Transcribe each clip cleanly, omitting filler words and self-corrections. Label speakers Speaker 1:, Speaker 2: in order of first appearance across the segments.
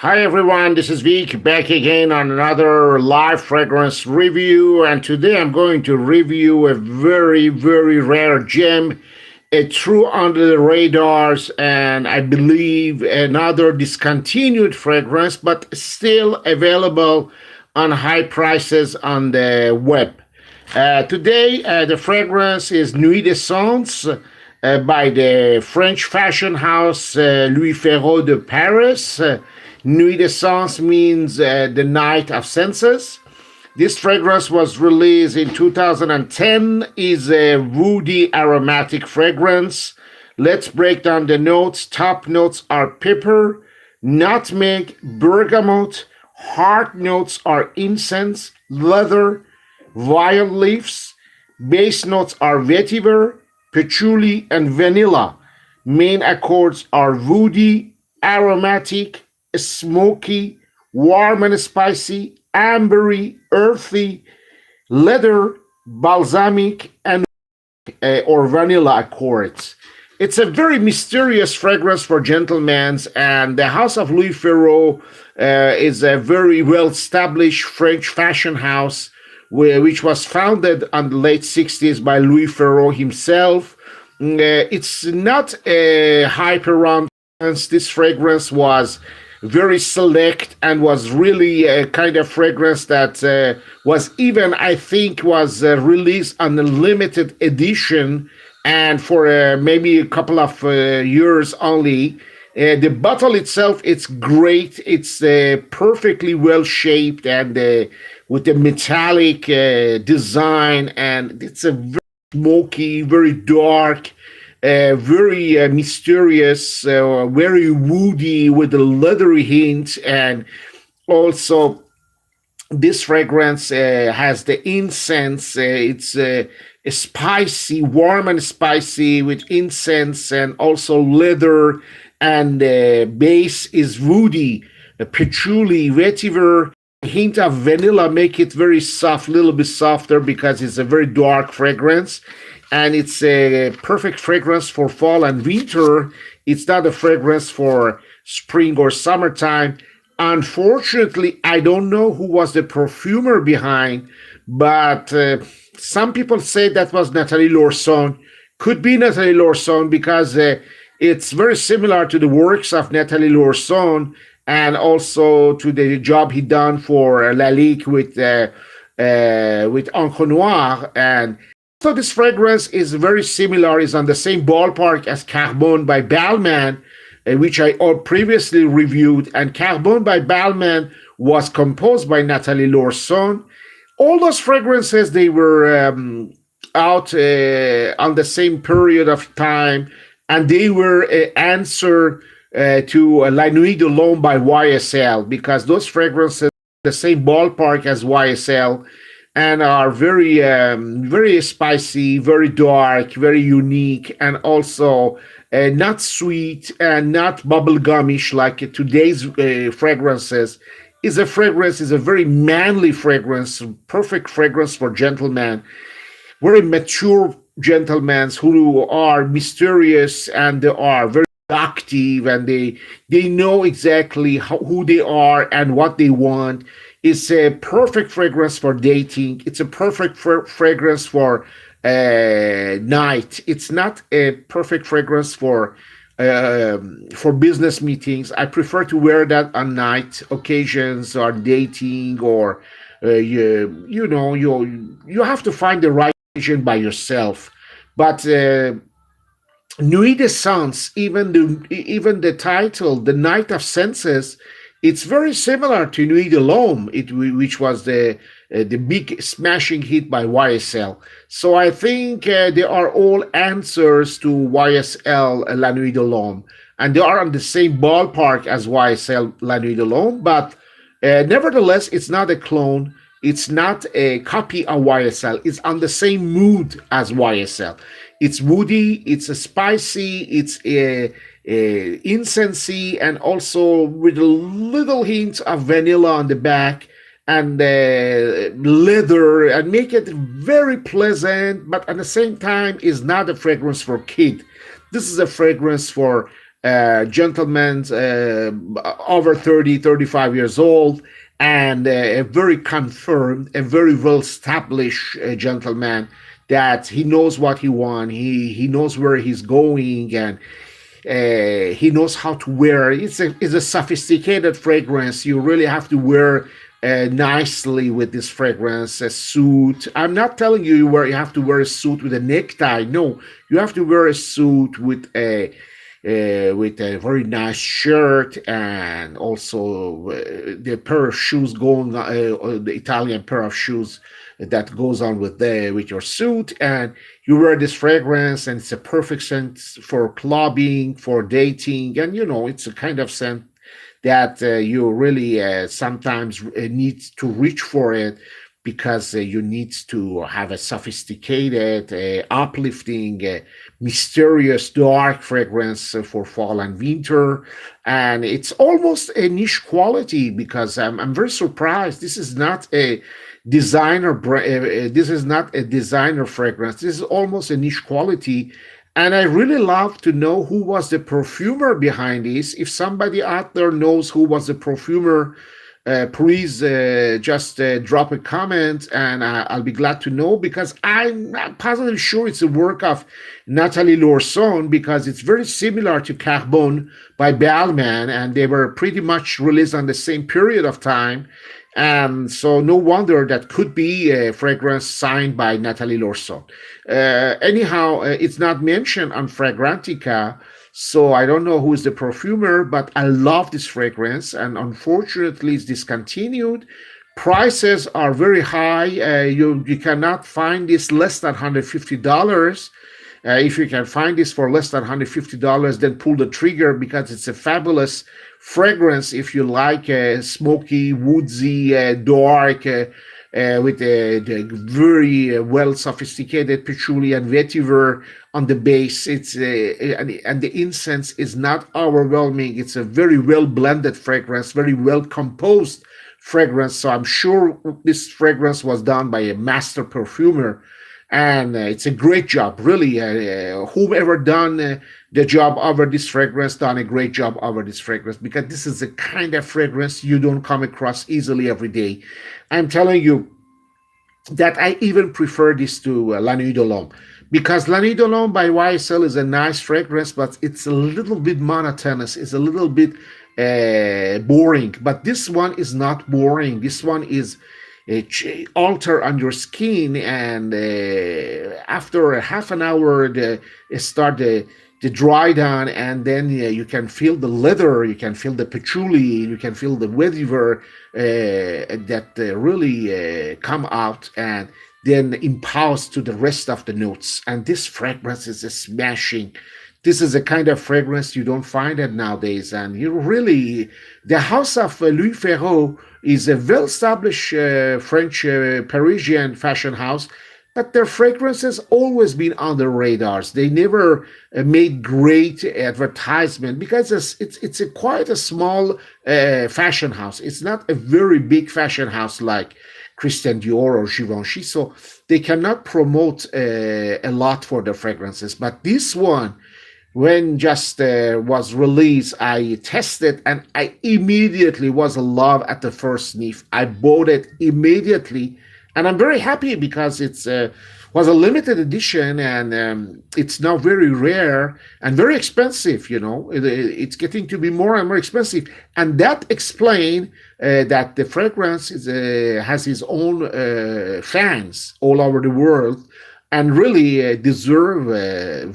Speaker 1: Hi everyone, this is Vic back again on another live fragrance review, and today I'm going to review a very rare gem, a true under the radars, and I believe another discontinued fragrance, but still available on high prices on the web. Today, the fragrance is Nuit Des Sens by the French fashion house LouisFéraud de Paris. Nuit Des Sens means the night of senses. This fragrance was released in 2010, is a woody aromatic fragrance. Let's break down the notes. Top notes are pepper, nutmeg, bergamot. Heart notes are incense, leather, violet leaves. Base notes are vetiver, patchouli, and vanilla. Main accords are woody, aromatic, smoky, warm and spicy, ambery, earthy, leather, balsamic, and or vanilla accords. It's a very mysterious fragrance for gentlemen, and the House of LouisFéraud is a very well-established French fashion house, which was founded in the late 60s by LouisFéraud himself. It's not a hype around. This fragrance was very select and was really a kind of fragrance that was even, I think, was released on a limited edition and for maybe a couple of years only. The bottle itself, it's great. It's perfectly well shaped and with the metallic design, and it's a very smoky, very dark, very mysterious, very woody with a leathery hint. And also this fragrance has the incense. It's spicy, warm and spicy with incense and also leather, and the base is woody, patchouli, vetiver, hint of vanilla make it very soft, a little bit softer because it's a very dark fragrance. And it's a perfect fragrance for fall and winter. It's not a fragrance for spring or summertime. Unfortunately, I don't know who was the perfumer behind, but some people say that was Nathalie Laurson. Could be Nathalie Laurson because it's very similar to the works of Nathalie Laurson and also to the job he done for Lalique with Encre Noire. And so this fragrance is very similar, is on the same ballpark as Carbone by Balmain, which I previously reviewed. And Carbone by Balmain was composed by Nathalie Laurson. All those fragrances, they were out on the same period of time, and they were an answer to La Nuit de l'Homme by YSL, because those fragrances are the same ballpark as YSL and are very spicy, very dark, very unique, and also not sweet and not bubblegumish like today's fragrances. Is a very manly fragrance, perfect fragrance for gentlemen, very mature gentlemen who are mysterious and they are very active, and they know exactly who they are and what they want. It's a perfect fragrance for dating. It's a perfect fragrance for night. It's not a perfect fragrance for business meetings. I prefer to wear that on night occasions or dating, or you have to find the right occasion by yourself. But Nuit des Sens, even the title, The Night of Senses, it's very similar to Nuit de l'Homme, which was the big smashing hit by YSL. So I think they are all answers to YSL La Nuit de l'Homme, and they are on the same ballpark as YSL La Nuit de l'Homme. But nevertheless, it's not a clone. It's not a copy of YSL. It's on the same mood as YSL. It's woody, it's a spicy, it's a incensey, and also with a little hint of vanilla on the back, and leather, and make it very pleasant, but at the same time is not a fragrance for kid. This is a fragrance for gentleman, over 30, 35 years old, and a very confirmed, a very well established gentleman that he knows what he wants. He knows where he's going, and he knows how to wear. It's a sophisticated fragrance. You really have to wear nicely with this fragrance. A suit. I'm not telling you where you have to wear a suit with a necktie. No, you have to wear a suit with a very nice shirt, and also the pair of shoes going, the Italian pair of shoes that goes on with your suit, and you wear this fragrance, and it's a perfect scent for clubbing, for dating, and it's a kind of scent that you really sometimes need to reach for it, because you need to have a sophisticated, uplifting, mysterious, dark fragrance for fall and winter. And it's almost a niche quality, because I'm very surprised. This is not a this is not a designer fragrance. This is almost a niche quality. And I really love to know who was the perfumer behind this. If somebody out there knows who was the perfumer, please just drop a comment, and I'll be glad to know, because I'm positively sure it's a work of Nathalie Laurson, because it's very similar to Carbone by Balmain, and they were pretty much released on the same period of time. And so no wonder that could be a fragrance signed by Nathalie Laurson. Anyhow, it's not mentioned on Fragrantica, so I don't know who is the perfumer, but I love this fragrance, and unfortunately it's discontinued. Prices are very high. You cannot find this less than $150. If you can find this for less than $150, then pull the trigger, because it's a fabulous fragrance if you like smoky, woodsy, dark, with the very well sophisticated patchouli and vetiver on the base. It's and the incense is not overwhelming. It's a very well blended fragrance, very well composed fragrance. So I'm sure this fragrance was done by a master perfumer, and it's a great job, really. Whoever done the job over this fragrance done a great job over this fragrance, because this is a kind of fragrance you don't come across easily every day. I'm telling you that I even prefer this to La Nuit de l'Homme, because La Nuit de l'Homme by YSL is a nice fragrance, but it's a little bit monotonous. It's a little bit boring, but this one is not boring. This one is alter on your skin, and after a half an hour start the dry down, and then you can feel the leather, you can feel the patchouli, you can feel the vetiver that really come out, and then impose to the rest of the notes. And this fragrance is a smashing. This is a kind of fragrance you don't find it nowadays. And you really, the house of LouisFéraud is a well-established French Parisian fashion house, but their fragrances always been on the radars. They never made great advertisement, because it's quite a small fashion house. It's not a very big fashion house like Christian Dior or Givenchy, so they cannot promote a lot for their fragrances. But this one, when just was released, I tested, and I immediately was in love at the first sniff. I bought it immediately, and I'm very happy, because it's was a limited edition, and it's now very rare and very expensive. It's getting to be more and more expensive, and that explains that the fragrance has its own fans all over the world, and really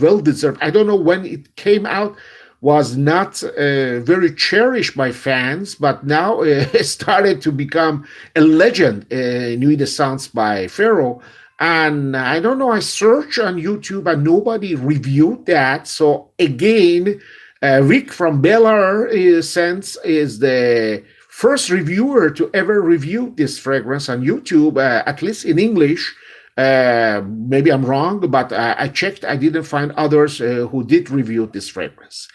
Speaker 1: well deserved. I don't know when it came out, was not very cherished by fans, but now it started to become a legend. Nuit Des Sens by Féraud. And I don't know, I searched on YouTube and nobody reviewed that. So again, Rick from Bel Air Scents is the first reviewer to ever review this fragrance on YouTube, at least in English. Maybe I'm wrong, but I checked. I didn't find others who did review this fragrance.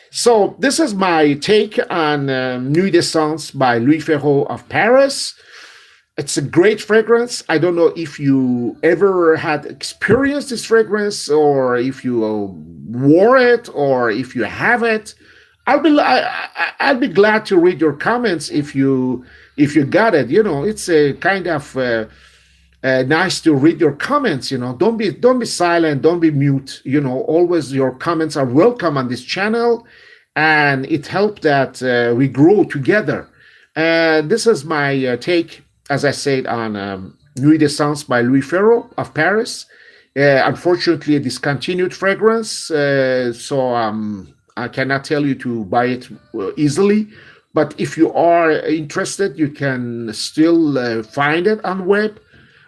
Speaker 1: So this is my take on Nuit Des Sens by LouisFéraud of Paris. It's a great fragrance. I don't know if you ever had experienced this fragrance, or if you wore it, or if you have it. I'll be glad to read your comments if you got it. It's a kind of nice to read your comments. Don't be silent, don't be mute. Always your comments are welcome on this channel, and it helps that we grow together. This is my take, as I said, on Nuit Des Sens by LouisFéraud of Paris. Unfortunately, a discontinued fragrance, so I cannot tell you to buy it easily. But if you are interested, you can still find it on web,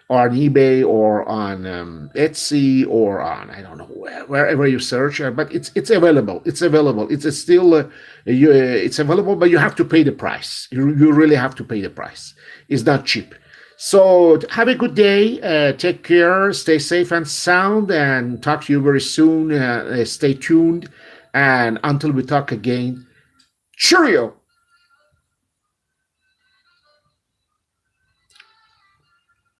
Speaker 1: or on eBay, or on Etsy, or on, I don't know, wherever you search. But it's available. It's available. It's still it's available, but you have to pay the price. You really have to pay the price. It's not cheap. So have a good day. Take care. Stay safe and sound. And talk to you very soon. Stay tuned. And until we talk again, cheerio.